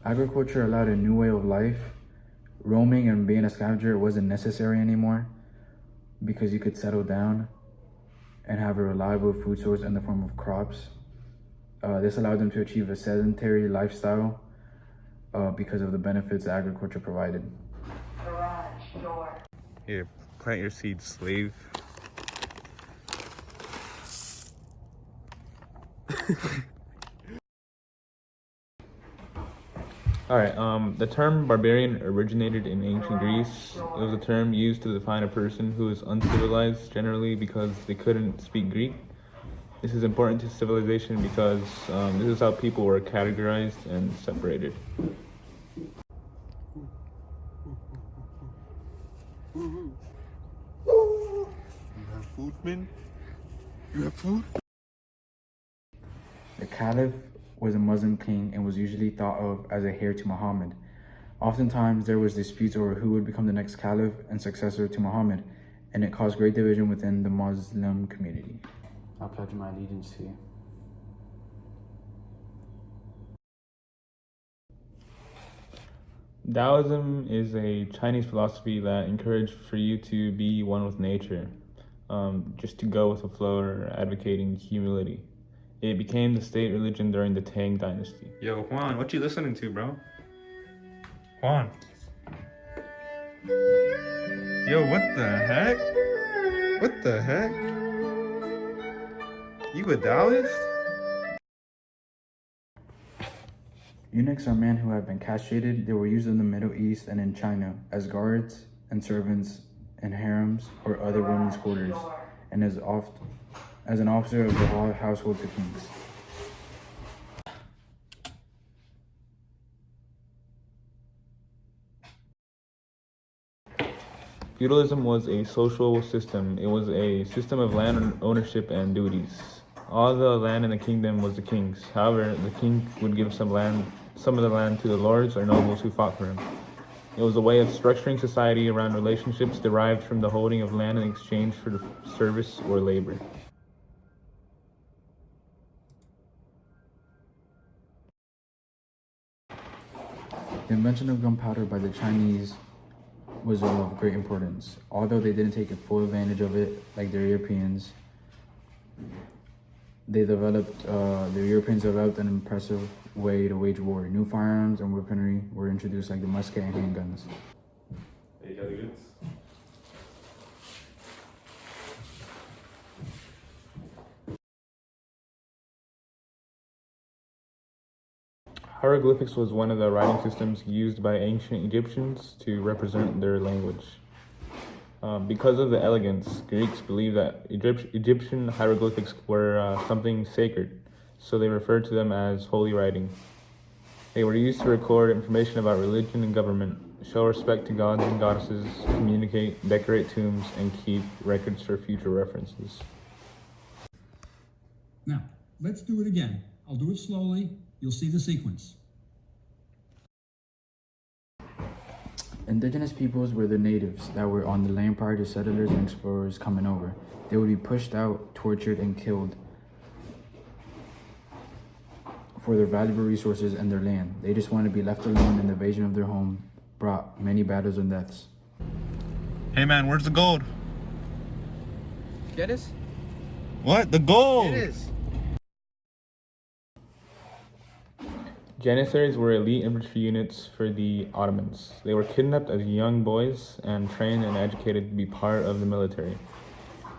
Agriculture allowed a new way of life. Roaming and being a scavenger wasn't necessary anymore because you could settle down and have a reliable food source in the form of crops. This allowed them to achieve a sedentary lifestyle because of the benefits agriculture provided. Garage door. Here, plant your seeds, slave. Alright, the term barbarian originated in ancient Greece. It was a term used to define a person who is uncivilized, generally because they couldn't speak Greek. This is important to civilization because this is how people were categorized and separated. You have food, man? You have food? The Caliph was a Muslim king and was usually thought of as a heir to Muhammad. Oftentimes, there was disputes over who would become the next Caliph and successor to Muhammad, and it caused great division within the Muslim community. I pledge my allegiance to you. Taoism is a Chinese philosophy that encouraged for you to be one with nature, just to go with the flow or advocating humility. It became the state religion during the Tang Dynasty. Yo, Juan, what you listening to, bro? Juan. Yo, what the heck? What the heck? You a Taoist? Eunuchs are men who have been castrated. They were used in the Middle East and in China as guards and servants in harems or other women's quarters, and as an officer of the household to kings. Feudalism was a social system. It was a system of land ownership and duties. All the land in the kingdom was the king's. However, the king would give some of the land to the lords or nobles who fought for him. It was a way of structuring society around relationships derived from the holding of land in exchange for service or labor. The invention of gunpowder by the Chinese was of great importance. Although they didn't take a full advantage of it like the Europeans, the Europeans developed an impressive way to wage war. New firearms and weaponry were introduced like the musket and handguns. Hey, got the goods? Hieroglyphics was one of the writing systems used by ancient Egyptians to represent their language. Because of the elegance, Greeks believed that Egyptian hieroglyphics were something sacred, so they referred to them as holy writing. They were used to record information about religion and government, show respect to gods and goddesses, communicate, decorate tombs, and keep records for future references. Now, let's do it again. I'll do it slowly. You'll see the sequence. Indigenous peoples were the natives that were on the land prior to settlers and explorers coming over. They would be pushed out, tortured, and killed for their valuable resources and their land. They just wanted to be left alone, and the invasion of their home brought many battles and deaths. Hey man, where's the gold? Get us? What? The gold! Get us. Janissaries were elite infantry units for the Ottomans. They were kidnapped as young boys and trained and educated to be part of the military.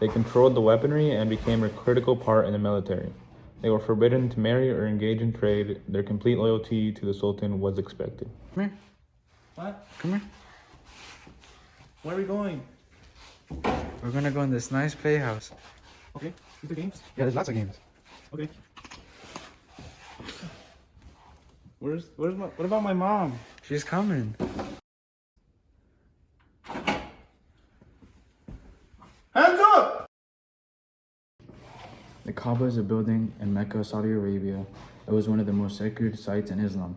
They controlled the weaponry and became a critical part in the military. They were forbidden to marry or engage in trade. Their complete loyalty to the Sultan was expected. Come here. What? Come here. Where are we going? We're gonna go in this nice playhouse. Okay, is there games? Yeah, there's lots of games. Okay. What about my mom? She's coming. Hands up! The Kaaba is a building in Mecca, Saudi Arabia. It was one of the most sacred sites in Islam.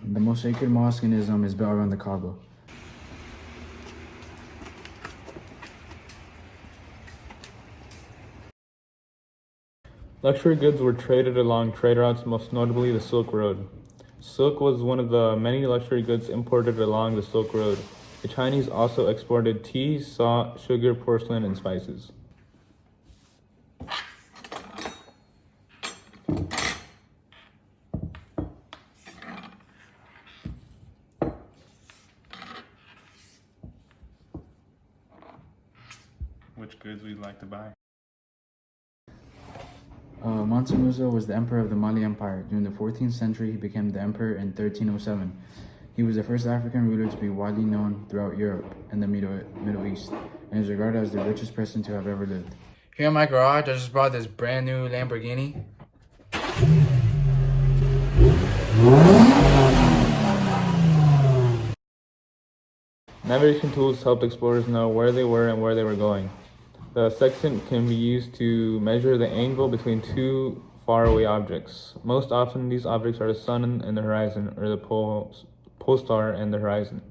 The most sacred mosque in Islam is built around the Kaaba. Luxury goods were traded along trade routes, most notably the Silk Road. Silk was one of the many luxury goods imported along the Silk Road. The Chinese also exported tea, salt, sugar, porcelain, and spices. Which goods we'd like to buy? Mansa Musa was the emperor of the Mali Empire. During the 14th century, he became the emperor in 1307. He was the first African ruler to be widely known throughout Europe and the Middle East, and is regarded as the richest person to have ever lived. Here in my garage, I just bought this brand new Lamborghini. Navigation tools helped explorers know where they were and where they were going. The sextant can be used to measure the angle between two faraway objects. Most often, these objects are the sun and the horizon, or the pole star and the horizon.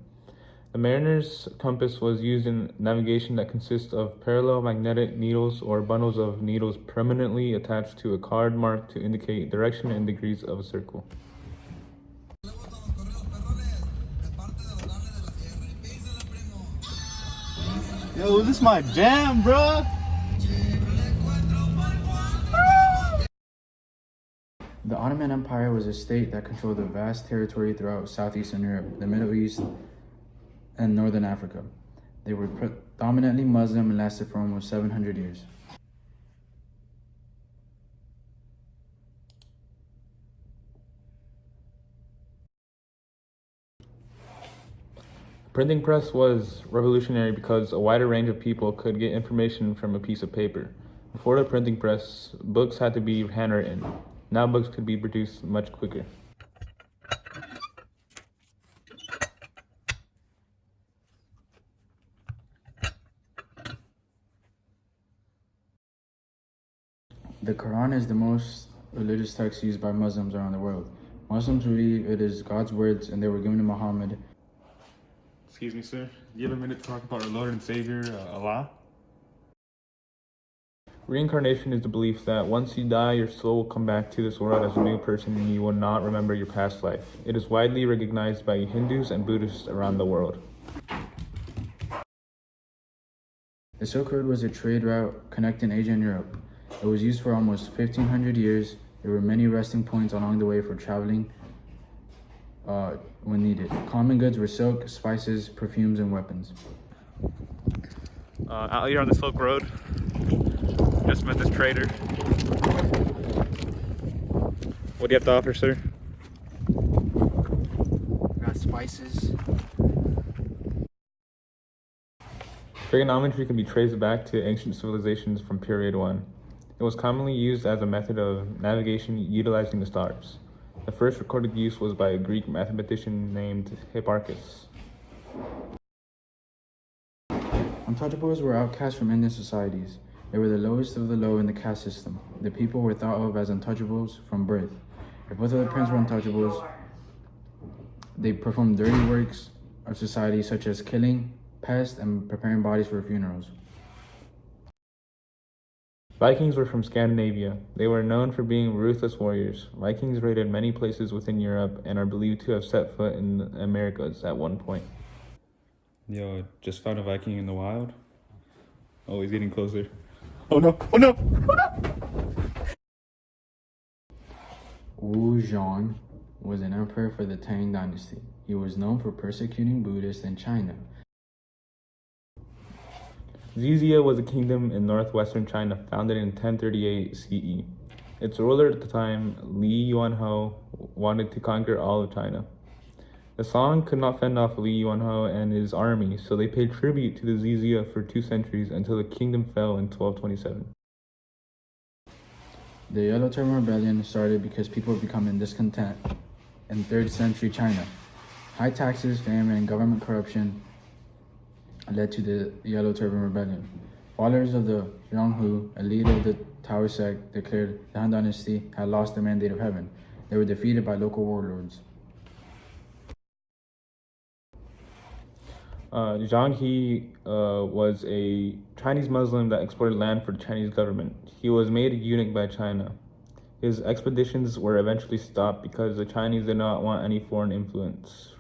The mariner's compass was used in navigation that consists of parallel magnetic needles or bundles of needles permanently attached to a card marked to indicate direction and degrees of a circle. Yo, this is my jam, bro. The Ottoman Empire was a state that controlled a vast territory throughout southeastern Europe, the Middle East, and northern Africa. They were predominantly Muslim and lasted for almost 700 years. Printing press was revolutionary because a wider range of people could get information from a piece of paper. Before the printing press, books had to be handwritten. Now books could be produced much quicker. The Quran is the most religious text used by Muslims around the world. Muslims believe it is God's words and they were given to Muhammad. Excuse me, sir. Do you have a minute to talk about our Lord and Savior, Allah? Reincarnation is the belief that once you die, your soul will come back to this world as a new person and you will not remember your past life. It is widely recognized by Hindus and Buddhists around the world. The Silk Road was a trade route connecting Asia and Europe. It was used for almost 1,500 years. There were many resting points along the way for traveling when needed. Common goods were silk, spices, perfumes, and weapons. Out here on the Silk Road, just met this trader. What do you have to offer, sir? Got spices. Trigonometry can be traced back to ancient civilizations from period 1. It was commonly used as a method of navigation utilizing the stars. The first recorded use was by a Greek mathematician named Hipparchus. Untouchables were outcast from Indian societies. They were the lowest of the low in the caste system. The people were thought of as untouchables from birth. If both of the parents were untouchables, they performed dirty works of society such as killing, pests, and preparing bodies for funerals. Vikings were from Scandinavia. They were known for being ruthless warriors. Vikings raided many places within Europe and are believed to have set foot in the Americas at one point. Yo, just found a Viking in the wild. Oh, he's getting closer. Oh no! Oh no! Oh no! Wu Zhang was an emperor for the Tang dynasty. He was known for persecuting Buddhists in China. Xizia was a kingdom in northwestern China founded in 1038 CE. Its ruler at the time, Li Yuanhao, wanted to conquer all of China. The Song could not fend off Li Yuanhao and his army, so they paid tribute to the Xizia for 2 centuries until the kingdom fell in 1227. The Yellow Turban Rebellion started because people were becoming discontent in 3rd century China. High taxes, famine, and government corruption led to the Yellow Turban Rebellion. Followers of the Zhonghu, a leader of the Tao sect, declared the Han Dynasty had lost the mandate of heaven. They were defeated by local warlords. Zhang He was a Chinese Muslim that exported land for the Chinese government. He was made a eunuch by China. His expeditions were eventually stopped because the Chinese did not want any foreign influence